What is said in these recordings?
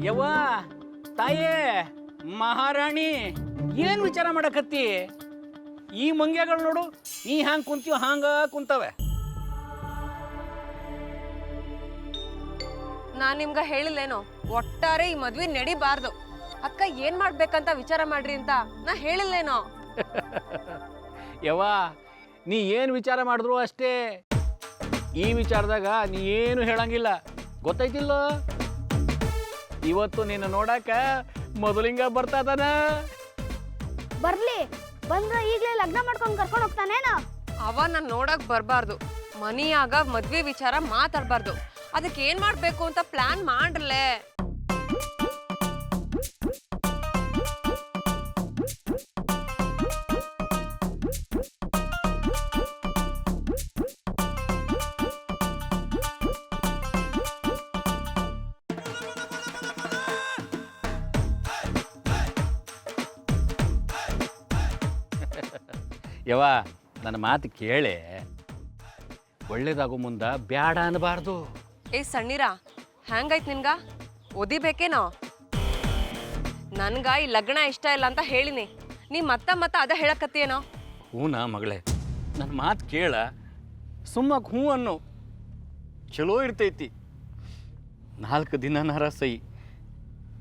ಯವ್ವ ತಾಯೇ ಮಹಾರಾಣಿ ಏನು ವಿಚಾರ ಮಾಡಕತ್ತಿ? ಈ ಮಂಗ್ಯಗಳು ನೋಡು, ನೀ ಹ್ಯಾಂಗೆ ಕುಂತೀವ ಹಾಂಗ ಕುಂತವೆ. ನಾನು ನಿಮ್ಗೆ ಹೇಳಿಲ್ಲೇನೋ ಒಟ್ಟಾರೆ ಈ ಮದ್ವೆ ನಡಿಬಾರ್ದು. ಅಕ್ಕ ಏನ್ ಮಾಡ್ಬೇಕಂತ ವಿಚಾರ ಮಾಡ್ರಿ ಅಂತ ನಾ ಹೇಳಿಲ್ಲೇನೋ. ಯವ್ವ ನೀ ಏನು ವಿಚಾರ ಮಾಡಿದ್ರು ಅಷ್ಟೇ. ಈ ವಿಚಾರದಾಗ ನೀ ಏನು ಹೇಳಂಗಿಲ್ಲ, ಗೊತ್ತೈತಿಲ್ಲ? ಇವತ್ತು ನೀನು ನೋಡಾಕ ಮೊದಲಿಂಗ ಬರ್ತಾ ಇದಾನ. ಬರ್ಲಿ, ಬಂದ್ರ ಈಗಲೇ ಲಗ್ನ ಮಾಡ್ಕೊಂಡು ಕರ್ಕೊಂಡು ಹೋಗ್ತಾನೇನ? ಅವ ನಾನು ನೋಡಕ್ ಬರ್ಬಾರ್ದು, ಮನಿಯಾಗ ಮದ್ವೆ ವಿಚಾರ ಮಾತಾಡ್ಬಾರ್ದು. ಅದಕ್ಕೆ ಏನ್ ಮಾಡ್ಬೇಕು ಅಂತ ಪ್ಲಾನ್ ಮಾಡ್ರಲೇ. ಯವ್ವ ನನ್ನ ಮಾತು ಕೇಳೆ, ಒಳ್ಳೇದಾಗೋ ಮುಂದೆ ಬ್ಯಾಡ ಅನ್ನಬಾರ್ದು. ಏ ಸಣ್ಣೀರ, ಹ್ಯಾಂಗೈತ್ ನಿನ್ಗ? ಓದಿಬೇಕೇನೋ? ನನ್ಗ ಈ ಲಗ್ನ ಇಷ್ಟ ಇಲ್ಲ ಅಂತ ಹೇಳಿನಿ, ನೀ ಮತ್ತ ಅದ ಹೇಳಕತ್ತೇನೋ? ಹೂನಾ ಮಗಳೇ, ನನ್ನ ಮಾತು ಕೇಳ, ಸುಮ್ಮ ಹ್ಞೂ ಅನ್ನೋ, ಚಲೋ ಇರ್ತೈತಿ. 4 ದಿನನಾರ ಸೈ,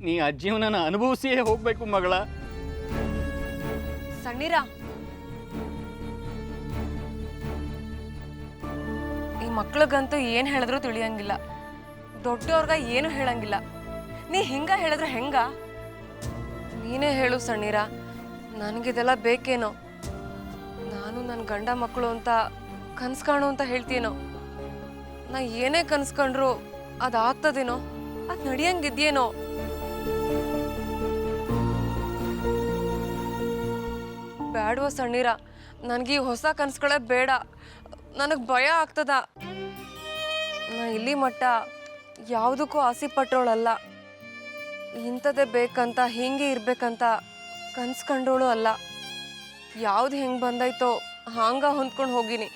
ನೀ ಆ ಜೀವನನ ಅನುಭವಿಸಿಯೇ ಹೋಗ್ಬೇಕು ಮಗಳ. ಸಣ್ಣೀರ, ಈ ಮಕ್ಳಿಗಂತೂ ಏನು ಹೇಳಿದ್ರು ತಿಳಿಯಂಗಿಲ್ಲ, ದೊಡ್ಡವ್ರಗ ಏನು ಹೇಳಂಗಿಲ್ಲ. ನೀ ಹಿಂಗ ಹೇಳಿದ್ರೆ ಹೆಂಗ? ನೀನೇ ಹೇಳು ಸಣ್ಣೀರ, ನನಗಿದೆಲ್ಲ ಬೇಕೇನೋ? ನಾನು ನನ್ನ ಗಂಡ ಮಕ್ಕಳು ಅಂತ ಕನ್ಸು ಕಾಣು ಅಂತ ಹೇಳ್ತೀನೋ? ನಾ ಏನೇ ಕನ್ಸ್ಕೊಂಡ್ರು ಅದಾಗ್ತದೇನೋ? ಅದು ನಡಿಯಂಗಿದ್ಯೇನೋ? ಬೇಡವ ಸಣ್ಣೀರ, ನನಗೆ ಈ ಹೊಸ ಕನ್ಸುಗಳೇ ಬೇಡ. ನನಗೆ ಭಯ ಆಗ್ತದ. ನಾ ಇಲ್ಲಿ ಮಟ್ಟ ಯಾವುದಕ್ಕೂ ಆಸೆ ಪಟ್ಟೋಳಲ್ಲ. ಇಂಥದ್ದೇ ಬೇಕಂತ ಹಿಂಗೆ ಇರ್ಬೇಕಂತ ಕನ್ಸ್ಕೊಂಡೋಳು ಅಲ್ಲ. ಯಾವ್ದು ಹೆಂಗೆ ಬಂದೈತೋ ಹಾಂಗ ಹೊಂದ್ಕೊಂಡು ಹೋಗಿನಿ.